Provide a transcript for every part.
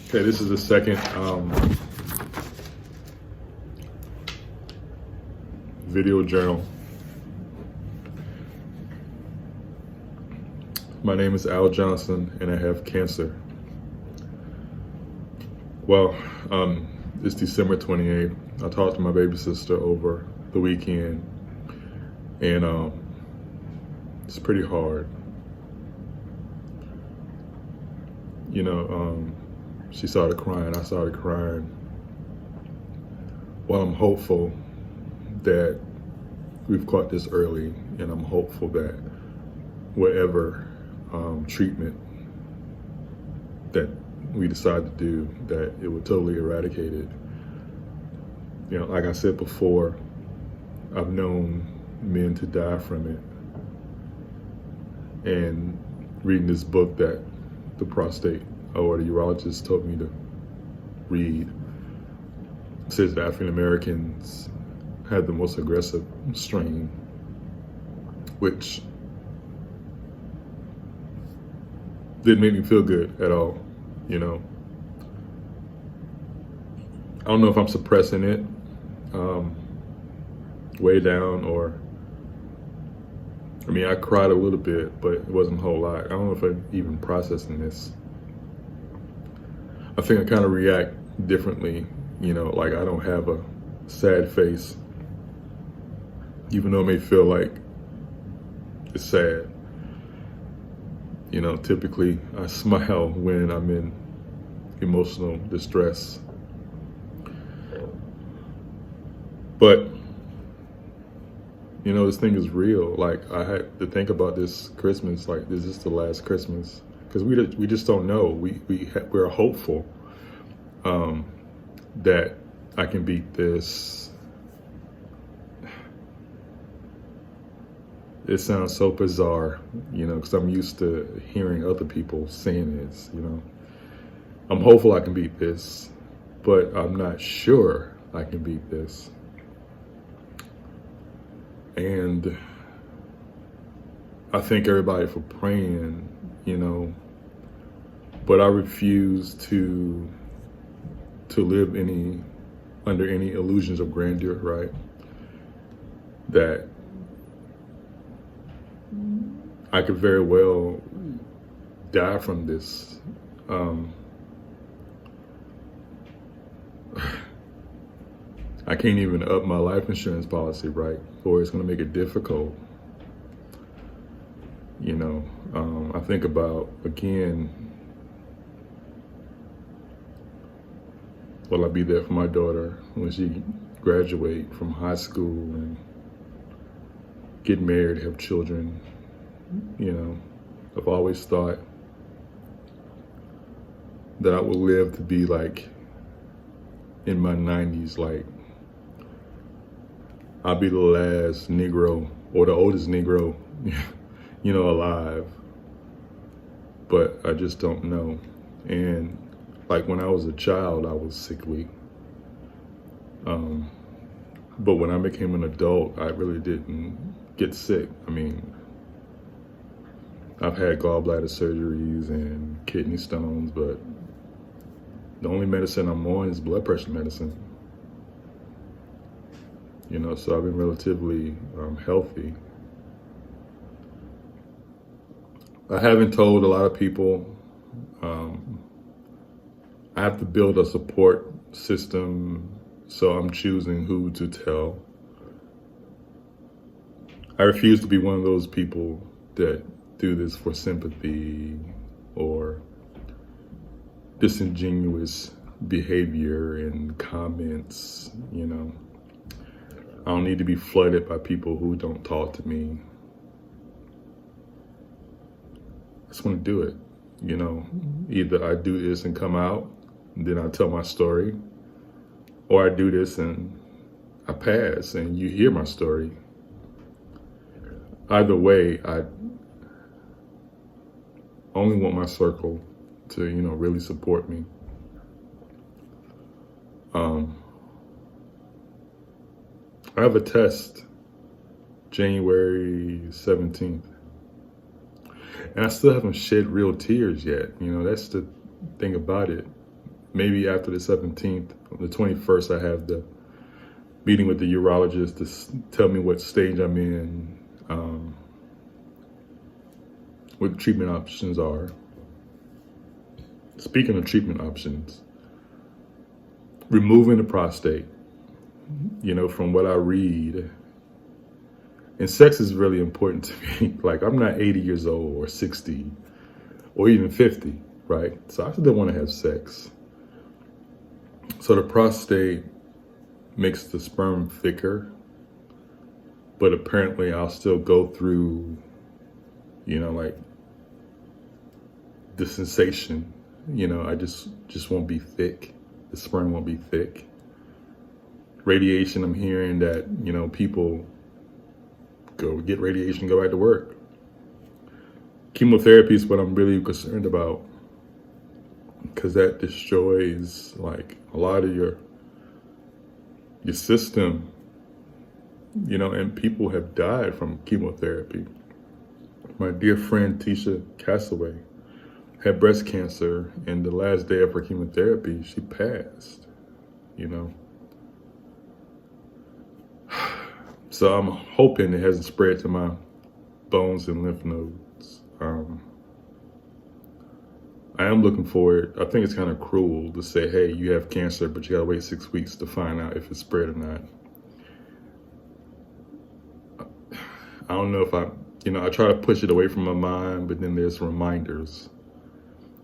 Okay, this is the second video journal. My name is Al Johnson and I have cancer. Well, it's December 28th. I talked to my baby sister over the weekend and it's pretty hard. You know, she started crying, I started crying. Well, I'm hopeful that we've caught this early, and I'm hopeful that whatever treatment that we decide to do, that it will totally eradicate it. You know, like I said before, I've known men to die from it. And reading this book that the prostate or the urologist told me to read, says that African Americans had the most aggressive strain, which didn't make me feel good at all, you know. I don't know if I'm suppressing it way down, or, I mean, I cried a little bit, but it wasn't a whole lot. I don't know if I'm even processing this. I think I kind of react differently, you know, like I don't have a sad face, even though it may feel like it's sad. You know, typically I smile when I'm in emotional distress. But, you know, this thing is real. Like, I had to think about this Christmas, like, is this the last Christmas? Because we just don't know. We're hopeful that I can beat this. It sounds so bizarre, you know, because I'm used to hearing other people saying this, you know. I'm hopeful I can beat this, but I'm not sure I can beat this. And I thank everybody for praying, you know, but I refuse to live under any illusions of grandeur, right? That I could very well die from this. I can't even up my life insurance policy, right? Or it's gonna make it difficult. You know, I think about, again, will I be there for my daughter when she graduate from high school and get married, have children? You know, I've always thought that I will live to be like in my 90s, like I'll be the last Negro or the oldest Negro, you know, alive. But I just don't know. And like when I was a child, I was sickly. But when I became an adult, I really didn't get sick. I mean, I've had gallbladder surgeries and kidney stones, but the only medicine I'm on is blood pressure medicine. You know, so I've been relatively healthy. I haven't told a lot of people. I have to build a support system, so I'm choosing who to tell. I refuse to be one of those people that do this for sympathy or disingenuous behavior and comments, you know. I don't need to be flooded by people who don't talk to me. I just want to do it, you know. Either I do this and come out, and then I tell my story, or I do this and I pass and you hear my story. Either way, I only want my circle to, you know, really support me. I have a test January 17th. And I still haven't shed real tears yet. You know, that's the thing about it. maybe after the 17th, the 21st, I have the meeting with the urologist to tell me what stage I'm in, what the treatment options are. Speaking of treatment options, removing the prostate, from what I read, and sex is really important to me. Like, I'm not 80 years old or 60 or even 50, right? So I still want to have sex. So the prostate makes the sperm thicker, but apparently I'll still go through, like the sensation, I just won't be thick. The sperm won't be thick. Radiation, I'm hearing that, people go get radiation, go back to work. Chemotherapy is what I'm really concerned about, because that destroys like a lot of your system, and people have died from chemotherapy. My dear friend Tisha Castaway had breast cancer, and the last day of her chemotherapy, she passed, So I'm hoping it hasn't spread to my bones and lymph nodes. I am looking forward. I think it's kind of cruel to say, hey, you have cancer, but you gotta wait 6 weeks to find out if it's spread or not. I don't know if I try to push it away from my mind, but then there's reminders,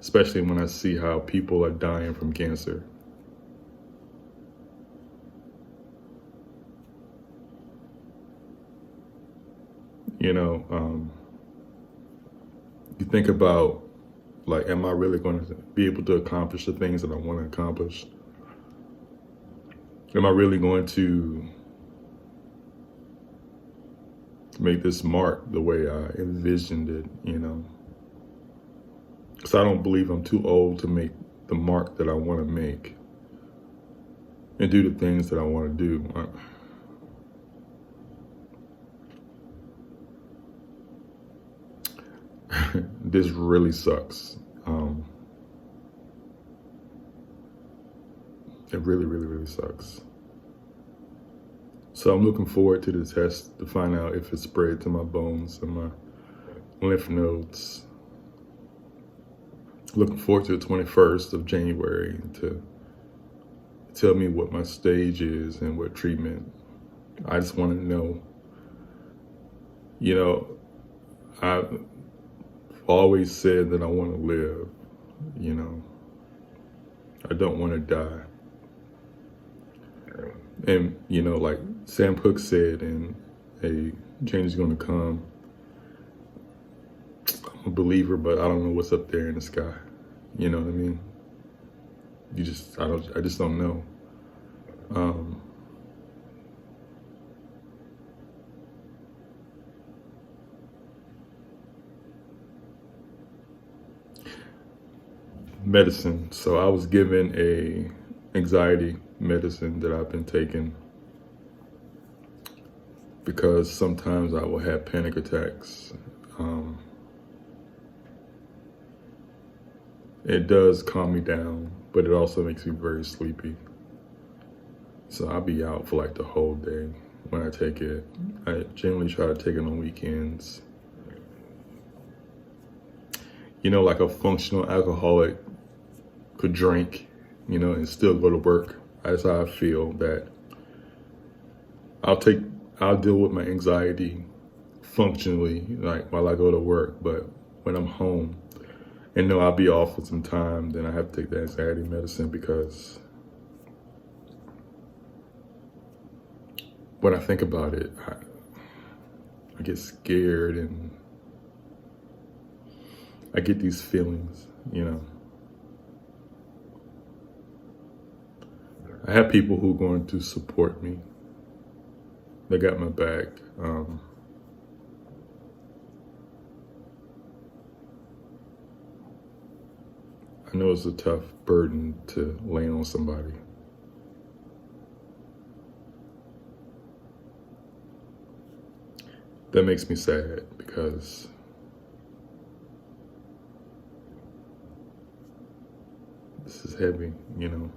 especially when I see how people are dying from cancer. You think about, like, am I really going to be able to accomplish the things that I want to accomplish? Am I really going to make this mark the way I envisioned it, Because I don't believe I'm too old to make the mark that I want to make and do the things that I want to do. This really sucks. It really, really, really sucks. So I'm looking forward to the test to find out if it's spread to my bones and my lymph nodes. Looking forward to the 21st of January to tell me what my stage is and what treatment. I just want to know. I've always said that I want to live, I don't want to die. And, like Sam Cooke said in A Change Is Gonna Come, I'm a believer, but I don't know what's up there in the sky. You know what I mean? I just don't know. Medicine. So I was given a anxiety medicine that I've been taking because sometimes I will have panic attacks. It does calm me down, but it also makes me very sleepy. So I'll be out for like the whole day when I take it. I generally try to take it on weekends. Like a functional alcoholic could drink, and still go to work. That's how I feel, that I'll deal with my anxiety functionally, like while I go to work, but when I'm home and know I'll be off for some time, then I have to take the anxiety medicine, because when I think about it, I get scared and I get these feelings, I have people who are going to support me. They got my back. I know it's a tough burden to lay on somebody. That makes me sad, because This is heavy, you know.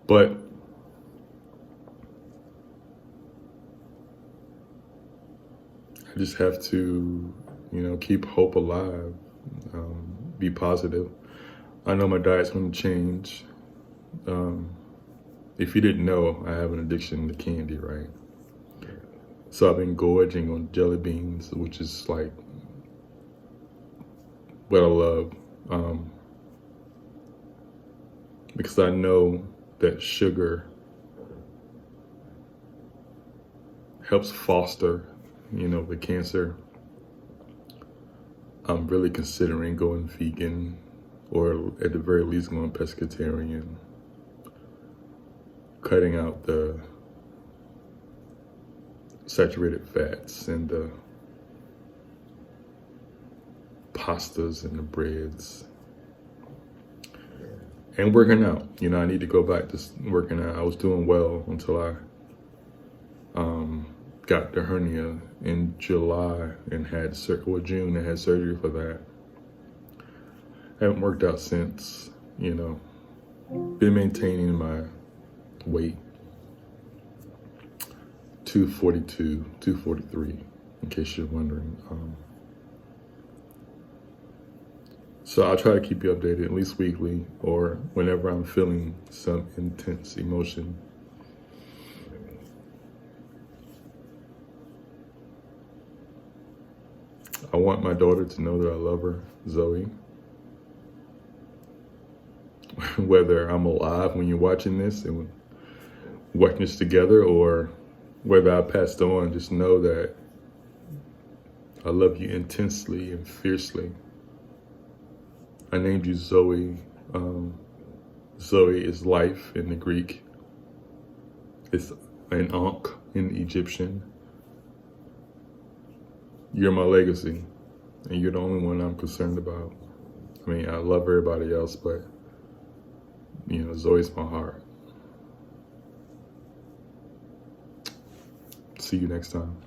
But I just have to, you know, keep hope alive, be positive. I know my diet's going to change. If you didn't know, I have an addiction to candy, right? So I've been gorging on jelly beans, which is like what I love, because I know that sugar helps foster, you know, the cancer. I'm really considering going vegan, or at the very least going pescatarian, cutting out the saturated fats and the pastas and the breads, and working out. You know, I need to go back to working out. I was doing well until I got the hernia in July and had June and had surgery for that. Haven't worked out since, you know. Been maintaining my weight, 242, 243, in case you're wondering. So I'll try to keep you updated at least weekly, or whenever I'm feeling some intense emotion. I want my daughter to know that I love her, Zoe. Whether I'm alive when you're watching this and watching this together, or whether I passed on, just know that I love you intensely and fiercely. I named you Zoe. Zoe is life in the Greek. It's an Ankh in the Egyptian. You're my legacy, and you're the only one I'm concerned about. I mean, I love everybody else, but, you know, Zoe's my heart. See you next time.